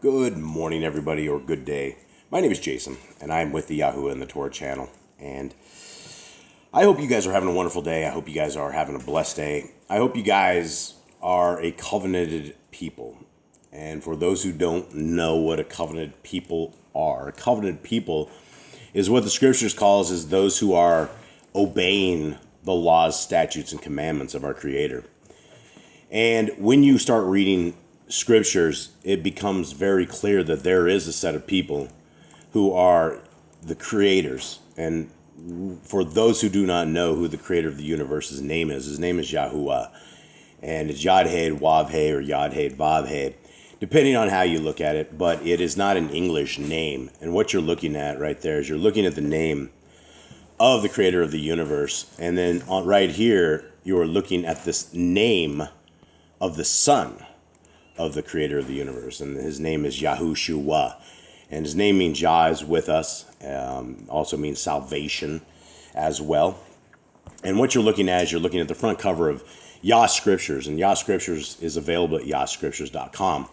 Good morning, everybody, or good day. My name is Jason, and I'm with the Yahoo and the Torah channel. And I hope you guys are having a wonderful day. I hope you guys are having a blessed day. I hope you guys are a covenanted people. And for those who don't know what a covenanted people are, a covenanted people is what the scriptures calls as those who are obeying the laws, statutes, and commandments of our Creator. And when you start reading scriptures, it becomes very clear that there is a set of people who are the creators. And for those who do not know who the creator of the universe's name is, his name is Yahuwah. And it's Yod-Hed, Wav-He, or Yod-Hed, Vav-He, depending on how you look at it. But it is not an English name. And what you're looking at right there is you're looking at the name of the creator of the universe. And then right here, you're looking at this name of the Son of the creator of the universe, and his name is Yahushua, and his name means Yah is with us, also means salvation as well. And what you're looking at is you're looking at the front cover of Yah Scriptures, and Yah Scriptures is available at yahscriptures.com,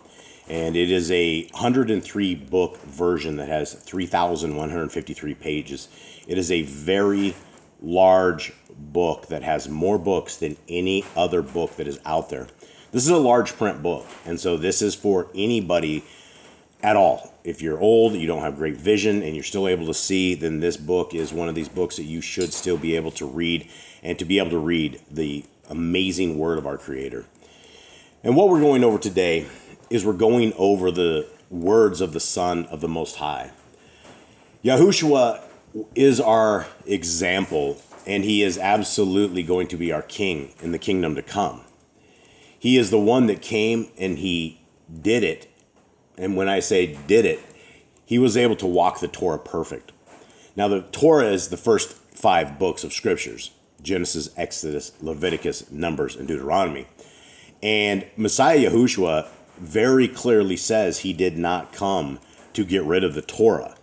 and it is a 103 book version that has 3,153 pages. It is a very large book that has more books than any other book that is out there. This is a large print book, and so this is for anybody at all. If you're old, you don't have great vision, and you're still able to see, then this book is one of these books that you should still be able to read, and to be able to read the amazing word of our Creator. And what we're going over today is we're going over the words of the Son of the Most High. Yahushua is our example, and he is absolutely going to be our king in the kingdom to come. He is the one that came and he did it. And when I say did it, he was able to walk the Torah perfect. Now, the Torah is the first 5 books of scriptures: Genesis, Exodus, Leviticus, Numbers, and Deuteronomy. And Messiah Yahushua very clearly says he did not come to get rid of the Torah,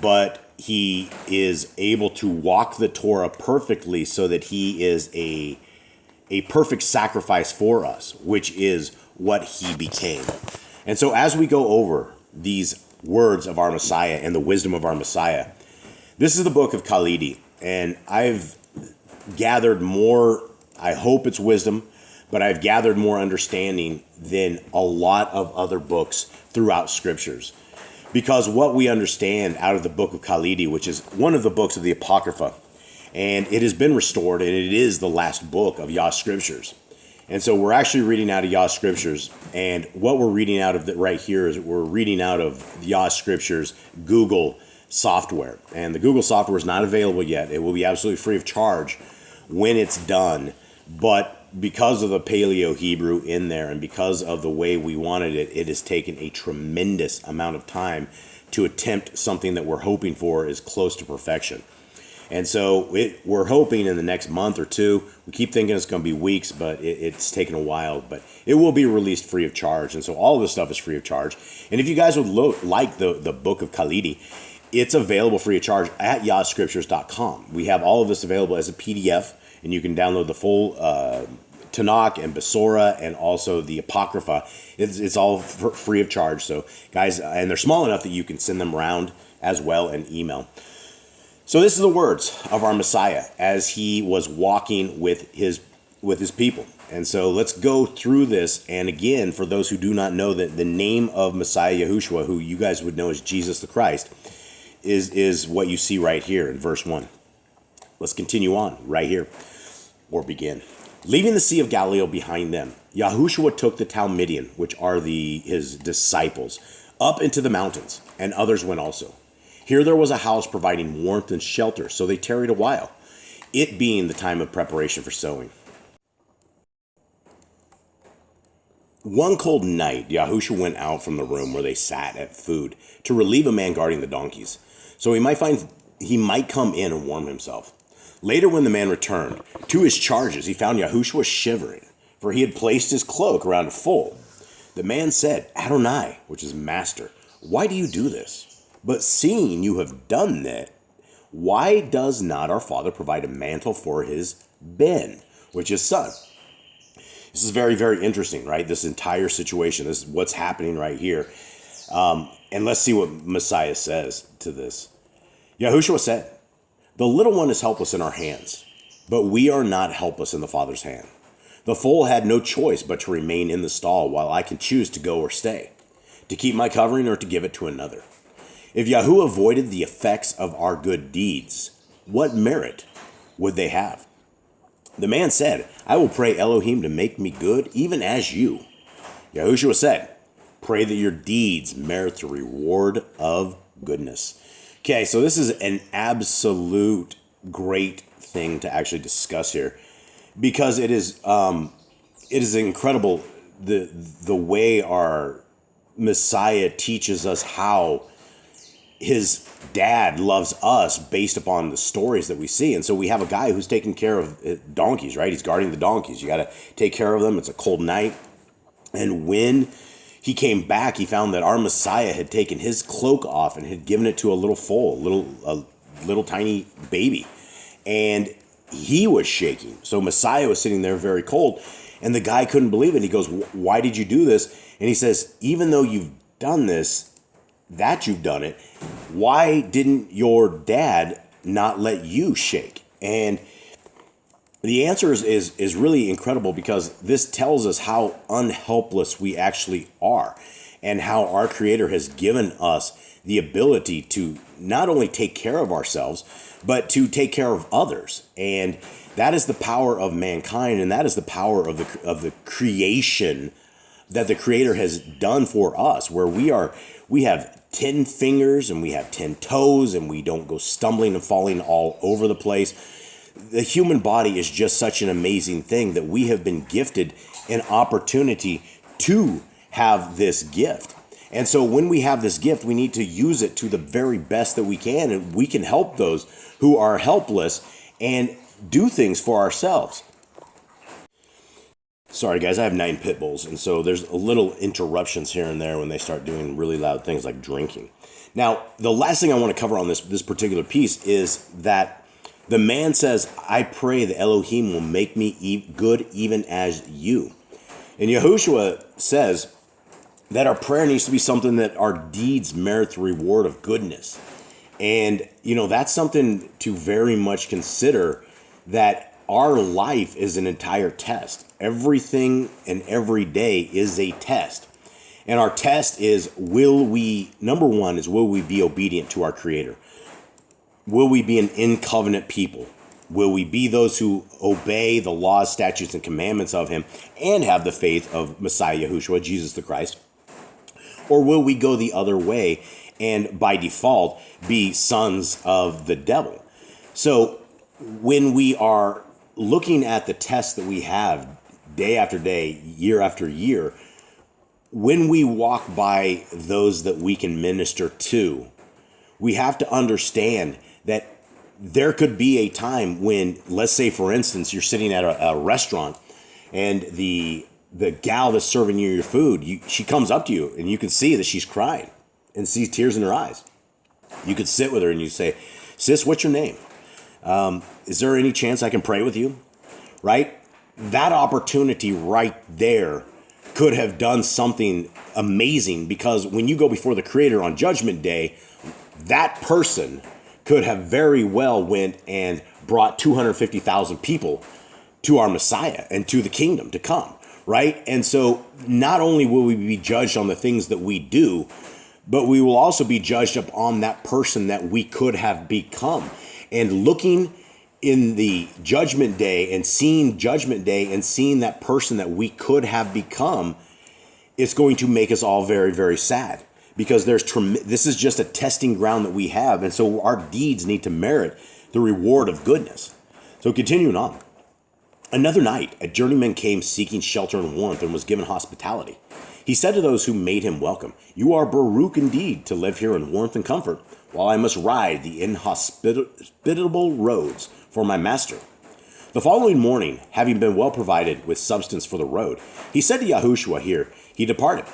but he is able to walk the Torah perfectly so that he is a perfect sacrifice for us, which is what he became. And so as we go over these words of our Messiah and the wisdom of our Messiah, this is the book of Khalidi. And I've gathered more, I hope it's wisdom, but I've gathered more understanding than a lot of other books throughout scriptures. Because what we understand out of the book of Khalidi, which is one of the books of the Apocrypha, and it has been restored, and it is the last book of Yah Scriptures. And so we're actually reading out of Yah Scriptures, and what we're reading out of right here is we're reading out of Yah Scriptures Google software. And the Google software is not available yet. It will be absolutely free of charge when it's done. But because of the Paleo Hebrew in there, and because of the way we wanted it, it has taken a tremendous amount of time to attempt something that we're hoping for is close to perfection. And so we're hoping in the next month or two, we keep thinking it's going to be weeks, but it's taken a while, but it will be released free of charge. And so all of this stuff is free of charge. And if you guys would like the book of Khalidi, it's available free of charge at yahscriptures.com. We have all of this available as a PDF, and you can download the full Tanakh and Besora and also the Apocrypha. It's all free of charge. So guys, and they're small enough that you can send them around as well and email. So this is the words of our Messiah as he was walking with his people. And so let's go through this. And again, for those who do not know, that the name of Messiah Yahushua, who you guys would know as Jesus the Christ, is what you see right here in verse 1. Let's continue on right here, or begin. Leaving the Sea of Galilee behind them, Yahushua took the Talmidim, which are his disciples, up into the mountains, and others went also. Here there was a house providing warmth and shelter, so they tarried a while, it being the time of preparation for sowing. One cold night, Yahushua went out from the room where they sat at food to relieve a man guarding the donkeys, so he might come in and warm himself. Later, when the man returned to his charges, he found Yahushua shivering, for he had placed his cloak around a foal. The man said, "Adonai," which is master, "why do you do this? But seeing you have done that, why does not our father provide a mantle for his ben, which is son?" This is very, very interesting, right? This entire situation, this is what's happening right here. And let's see what Messiah says to this. Yahushua said, "The little one is helpless in our hands, but we are not helpless in the Father's hand. The foal had no choice but to remain in the stall while I can choose to go or stay, to keep my covering or to give it to another. If Yahuwah avoided the effects of our good deeds, what merit would they have?" The man said, "I will pray Elohim to make me good, even as you." Yahushua said, "Pray that your deeds merit the reward of goodness." Okay, so this is an absolute great thing to actually discuss here, because it is incredible the way our Messiah teaches us how his dad loves us based upon the stories that we see. And so we have a guy who's taking care of donkeys, right? He's guarding the donkeys. You got to take care of them. It's a cold night. And when he came back, he found that our Messiah had taken his cloak off and had given it to a little foal, a little tiny baby. And he was shaking. So Messiah was sitting there very cold. And the guy couldn't believe it. He goes, "Why did you do this?" And he says, "Even though you've done this, that you've done it, why didn't your dad not let you shake?" And the answer is really incredible, because this tells us how unhelpless we actually are, and how our Creator has given us the ability to not only take care of ourselves, but to take care of others. And that is the power of mankind, and that is the power of the creation that the Creator has done for us, where we have 10 fingers and we have 10 toes, and we don't go stumbling and falling all over the place. The human body is just such an amazing thing that we have been gifted an opportunity to have this gift. And so when we have this gift, we need to use it to the very best that we can, and we can help those who are helpless and do things for ourselves. Sorry guys, I have 9 pit bulls, and so there's a little interruptions here and there when they start doing really loud things like drinking. Now, the last thing I want to cover on this particular piece is that the man says, "I pray that Elohim will make me good even as you." And Yahushua says that our prayer needs to be something that our deeds merit the reward of goodness. And, that's something to very much consider, that our life is an entire test. Everything and every day is a test. And our test is, number one is, will we be obedient to our Creator? Will we be an in-covenant people? Will we be those who obey the laws, statutes, and commandments of Him and have the faith of Messiah Yahushua, Jesus the Christ? Or will we go the other way and by default be sons of the devil? So when we are looking at the tests that we have day after day, year after year, when we walk by those that we can minister to, we have to understand that there could be a time when, let's say, for instance, you're sitting at a restaurant, and the gal that's serving you your food, she comes up to you, and you can see that she's crying and see tears in her eyes. You could sit with her and you say, "Sis, what's your name? Is there any chance I can pray with you?" Right? That opportunity right there could have done something amazing, because when you go before the Creator on Judgment Day, that person could have very well went and brought 250,000 people to our Messiah and to the kingdom to come, right? And so not only will we be judged on the things that we do, but we will also be judged upon that person that we could have become. And looking in the Judgment Day and seeing that person that we could have become, it's going to make us all very, very sad. Because this is just a testing ground that we have, and so our deeds need to merit the reward of goodness. So continuing on. Another night, a journeyman came seeking shelter and warmth and was given hospitality. He said to those who made him welcome, "You are Baruch indeed to live here in warmth and comfort, while I must ride the inhospitable roads for my master." The following morning, having been well provided with substance for the road, he said to Yahushua, here he departed,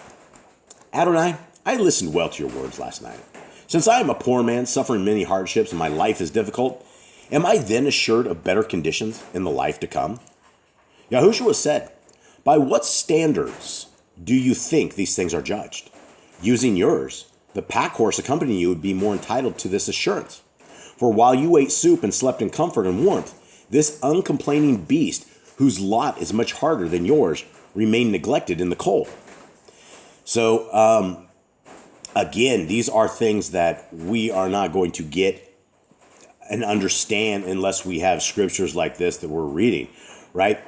"Adonai, I listened well to your words last night. Since I am a poor man suffering many hardships and my life is difficult, am I then assured of better conditions in the life to come?" Yahushua said, "By what standards do you think these things are judged? using yours. The pack horse accompanying you would be more entitled to this assurance. For while you ate soup and slept in comfort and warmth, this uncomplaining beast, whose lot is much harder than yours, remained neglected in the cold. So, again, these are things that we are not going to get and understand unless we have scriptures like this that we're reading, right?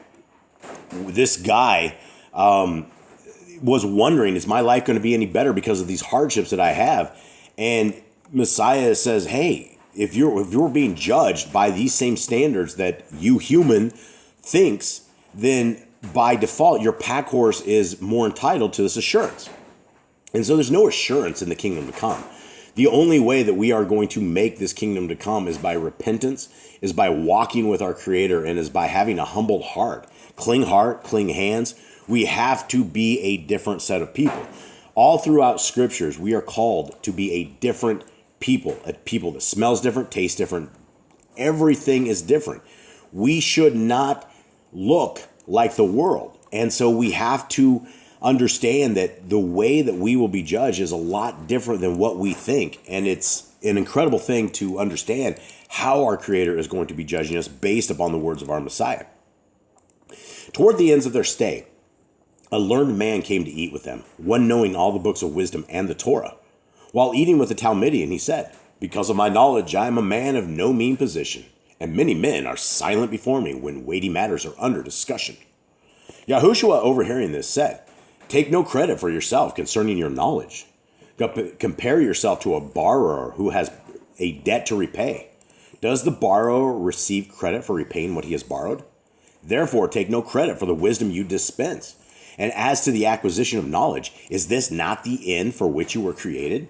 This guy was wondering, is my life going to be any better because of these hardships that I have? And Messiah says, hey, if you're being judged by these same standards that you human thinks, then by default, your pack horse is more entitled to this assurance. And so there's no assurance in the kingdom to come. The only way that we are going to make this kingdom to come is by repentance, is by walking with our Creator, and is by having a humbled heart, clean hands. We have to be a different set of people. All throughout scriptures, we are called to be a different people, a people that smells different, tastes different. Everything is different. We should not look like the world. And so we have to understand that the way that we will be judged is a lot different than what we think. And it's an incredible thing to understand how our Creator is going to be judging us based upon the words of our Messiah. Toward the ends of their stay, a learned man came to eat with them, one knowing all the books of wisdom and the Torah. While eating with the Talmudian, he said, because of my knowledge, I am a man of no mean position, and many men are silent before me when weighty matters are under discussion. Yahushua, overhearing this, said, take no credit for yourself concerning your knowledge. Compare yourself to a borrower who has a debt to repay. Does the borrower receive credit for repaying what he has borrowed? Therefore, take no credit for the wisdom you dispense. And as to the acquisition of knowledge, is this not the end for which you were created?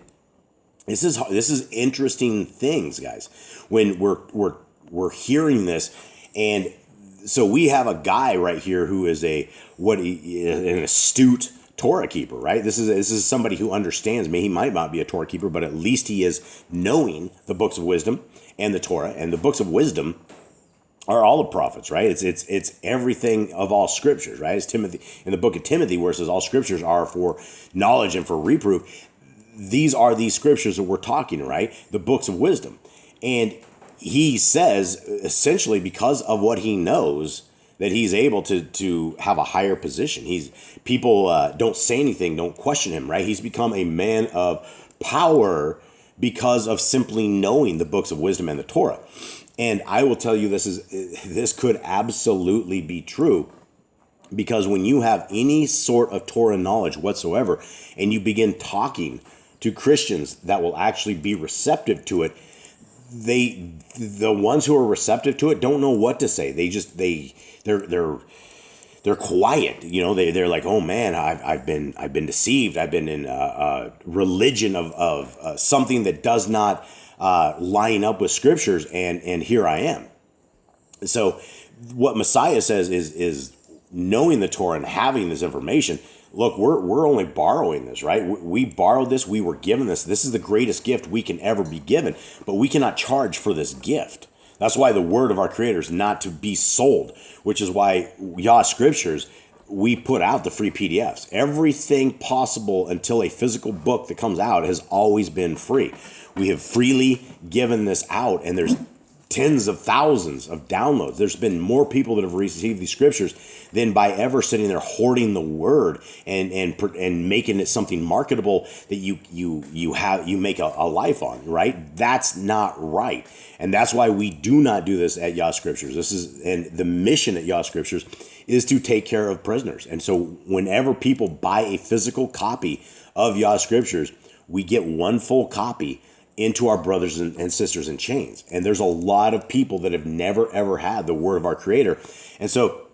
This is interesting things, guys. When we're hearing this, and so we have a guy right here who is an astute Torah keeper, right? This is somebody who understands. He might not be a Torah keeper, but at least he is knowing the books of wisdom and the Torah. And the books of wisdom are all the prophets, right? It's everything of all scriptures, right? It's Timothy in the book of Timothy, where it says all scriptures are for knowledge and for reproof. These are these scriptures that we're talking, right? The books of wisdom. And he says, essentially, because of what he knows, that he's able to have a higher position. People don't say anything, don't question him, right? He's become a man of power because of simply knowing the books of wisdom and the Torah. And I will tell you, this could absolutely be true, because when you have any sort of Torah knowledge whatsoever, and you begin talking to Christians that will actually be receptive to it, the ones who are receptive to it don't know what to say. They're quiet. They're like, oh man, I've been deceived. I've been in a religion of something that does not line up with scriptures, and here I am. So what Messiah says is knowing the Torah and having this information. Look, we're only borrowing this, right? We borrowed this. We were given this. This is the greatest gift we can ever be given, but we cannot charge for this gift. That's why the word of our Creator is not to be sold, which is why Yah Scriptures, we put out the free PDFs. Everything possible until a physical book that comes out has always been free. We have freely given this out, and there's tens of thousands of downloads. There's been more people that have received these scriptures than by ever sitting there hoarding the word and making it something marketable that you make a life on, right? That's not right. And that's why we do not do this at Yah Scriptures. And the mission at Yah Scriptures is to take care of prisoners. And so whenever people buy a physical copy of Yah Scriptures, we get one full copy into our brothers and sisters in chains. And there's a lot of people that have never, ever had the word of our Creator. And so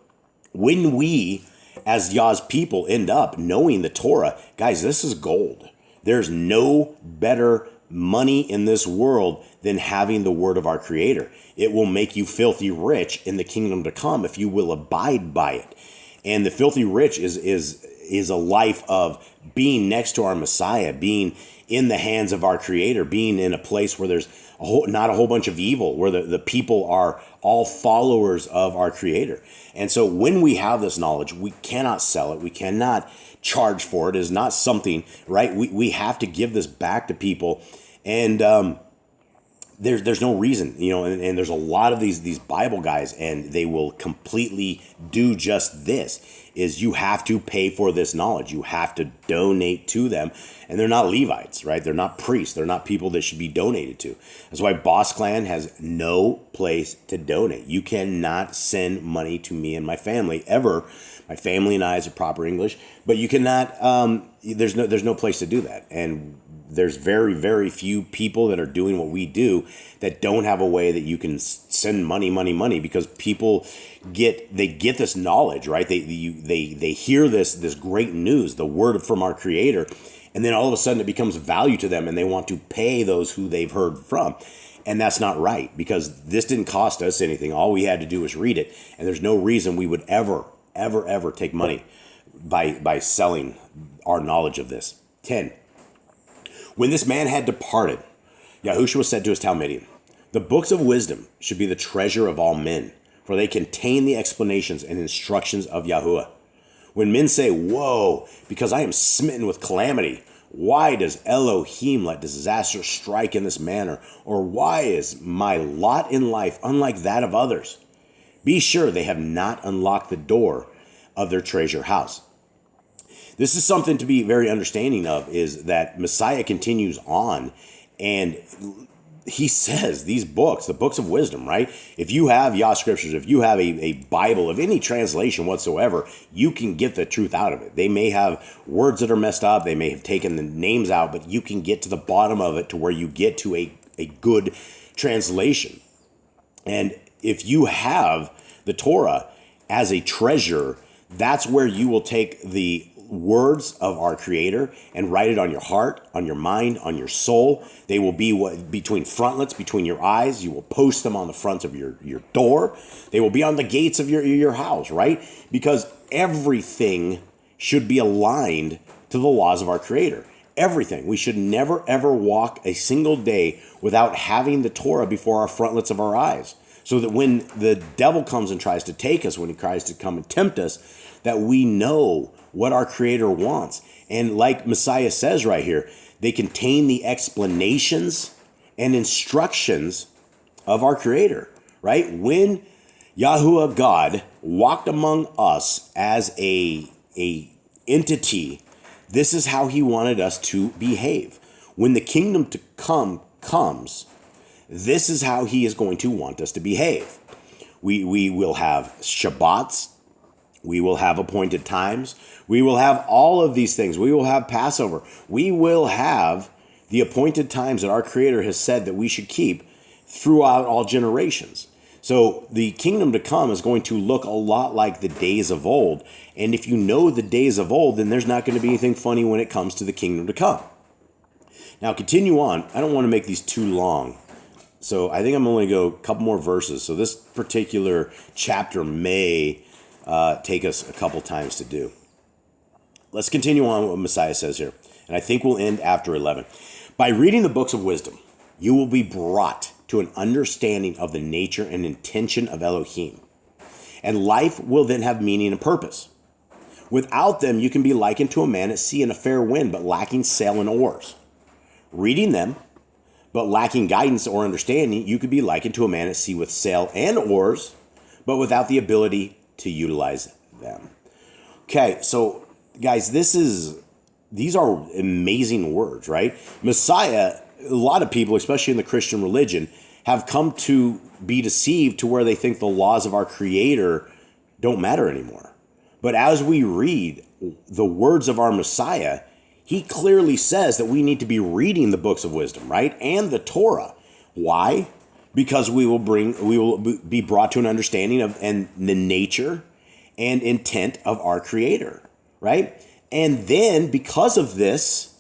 when we, as Yah's people, end up knowing the Torah, guys, this is gold. There's no better money in this world than having the word of our Creator. It will make you filthy rich in the kingdom to come if you will abide by it. And the filthy rich is a life of being next to our Messiah, being in the hands of our Creator, being in a place where there's not a whole bunch of evil, where the people are all followers of our Creator. And so when we have this knowledge, we cannot sell it. We cannot charge for it. It is not something, right? We have to give this back to people. And there's no reason, and there's a lot of these Bible guys, and they will completely do just this, is you have to pay for this knowledge. You have to donate to them. And they're not Levites, right? They're not priests. They're not people that should be donated to. That's why Boss Clan has no place to donate. You cannot send money to me and my family ever. My family and I is a proper English, but you cannot, there's no place to do that. And there's very, very few people that are doing what we do that don't have a way that you can send money, because people get this knowledge, right? They hear this great news, the word from our Creator, and then all of a sudden it becomes value to them, and they want to pay those who they've heard from. And that's not right, because this didn't cost us anything. All we had to do was read it, and there's no reason we would ever take money by selling our knowledge of this. 10. When this man had departed, Yahushua said to his Talmudim, "The books of wisdom should be the treasure of all men, for they contain the explanations and instructions of Yahuwah. When men say, 'Woe, because I am smitten with calamity,' why does Elohim let disaster strike in this manner? Or why is my lot in life unlike that of others? Be sure they have not unlocked the door of their treasure house." This is something to be very understanding of, is that Messiah continues on, and he says these books, the books of wisdom, right? If you have Yah Scriptures, if you have a Bible of any translation whatsoever, you can get the truth out of it. They may have words that are messed up, they may have taken the names out, but you can get to the bottom of it to where you get to a good translation. And if you have the Torah as a treasure, that's where you will take the words of our Creator and write it on your heart, on your mind, on your soul. They will be between frontlets, between your eyes. You will post them on the front of your door. They will be on the gates of your house, right? Because everything should be aligned to the laws of our Creator. Everything. We should never, ever walk a single day without having the Torah before our frontlets of our eyes, so that when the devil comes and tries to take us, when he tries to come and tempt us, that we know what our Creator wants. And like Messiah says right here, they contain the explanations and instructions of our Creator, right? When Yahuwah God walked among us as a entity, this is how he wanted us to behave. When the kingdom to comes, this is how he is going to want us to behave. We will have Shabbats. We will have appointed times. We will have all of these things. We will have Passover. We will have the appointed times that our Creator has said that we should keep throughout all generations. So the kingdom to come is going to look a lot like the days of old. And if you know the days of old, then there's not going to be anything funny when it comes to the kingdom to come. Now, continue on. I don't want to make these too long, so I think I'm only going to go a couple more verses. So this particular chapter may take us a couple times to do. Let's continue on what Messiah says here. And I think we'll end after 11. By reading the books of wisdom, you will be brought to an understanding of the nature and intention of Elohim. And life will then have meaning and purpose. Without them, you can be likened to a man at sea in a fair wind, but lacking sail and oars. Reading them, but lacking guidance or understanding, you could be likened to a man at sea with sail and oars, but without the ability to utilize them. Okay, so guys, these are amazing words, right? Messiah, a lot of people, especially in the Christian religion, have come to be deceived to where they think the laws of our Creator don't matter anymore. But as we read the words of our Messiah, he clearly says that we need to be reading the books of wisdom, right? And the Torah. Why? Because we will be brought to an understanding of and the nature and intent of our Creator, right? And then because of this,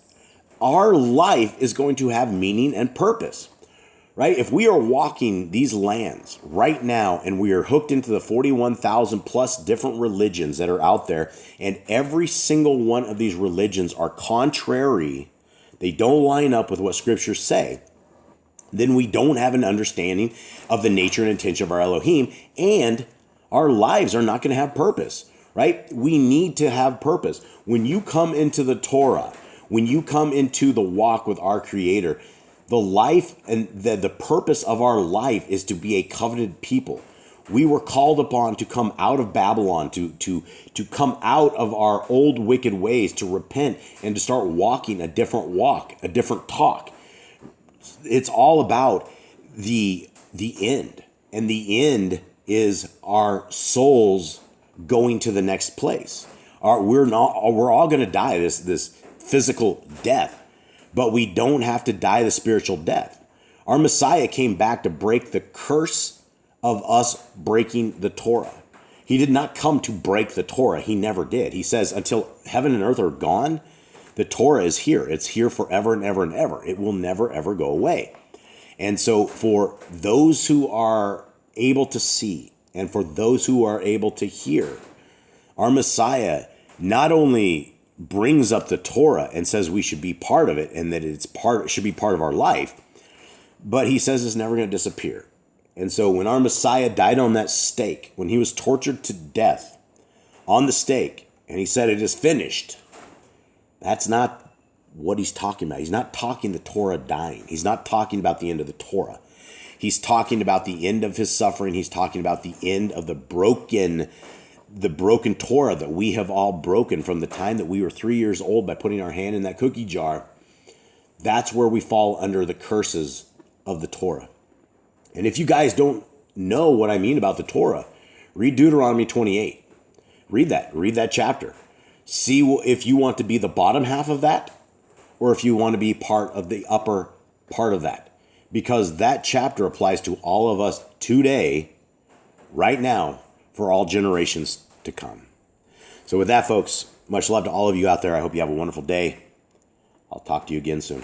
our life is going to have meaning and purpose, right? If we are walking these lands right now and we are hooked into the 41,000 plus different religions that are out there, and every single one of these religions are contrary, they don't line up with what scriptures say, then we don't have an understanding of the nature and intention of our Elohim, and our lives are not going to have purpose, right? We need to have purpose. When you come into the Torah, when you come into the walk with our Creator, the life and the purpose of our life is to be a covenanted people. We were called upon to come out of Babylon, to come out of our old wicked ways, to repent and to start walking a different walk, a different talk. It's all about the end, and the end is our souls going to the next place. We're all going to die this physical death, but we don't have to die the spiritual death. Our Messiah came back to break the curse of us breaking the Torah. He did not come to break the Torah. He never did. He says, until heaven and earth are gone, the Torah is here. It's here forever and ever and ever. It will never, ever go away. And so for those who are able to see and for those who are able to hear, our Messiah not only brings up the Torah and says we should be part of it and that it should be part of our life, but he says it's never going to disappear. And so when our Messiah died on that stake, when he was tortured to death on the stake, and he said it is finished, that's not what he's talking about. He's not talking the Torah dying. He's not talking about the end of the Torah. He's talking about the end of his suffering. He's talking about the end of the broken Torah that we have all broken from the time that we were 3 years old by putting our hand in that cookie jar. That's where we fall under the curses of the Torah. And if you guys don't know what I mean about the Torah, read Deuteronomy 28. Read that chapter. See if you want to be the bottom half of that or if you want to be part of the upper part of that. Because that chapter applies to all of us today, right now, for all generations to come. So with that, folks, much love to all of you out there. I hope you have a wonderful day. I'll talk to you again soon.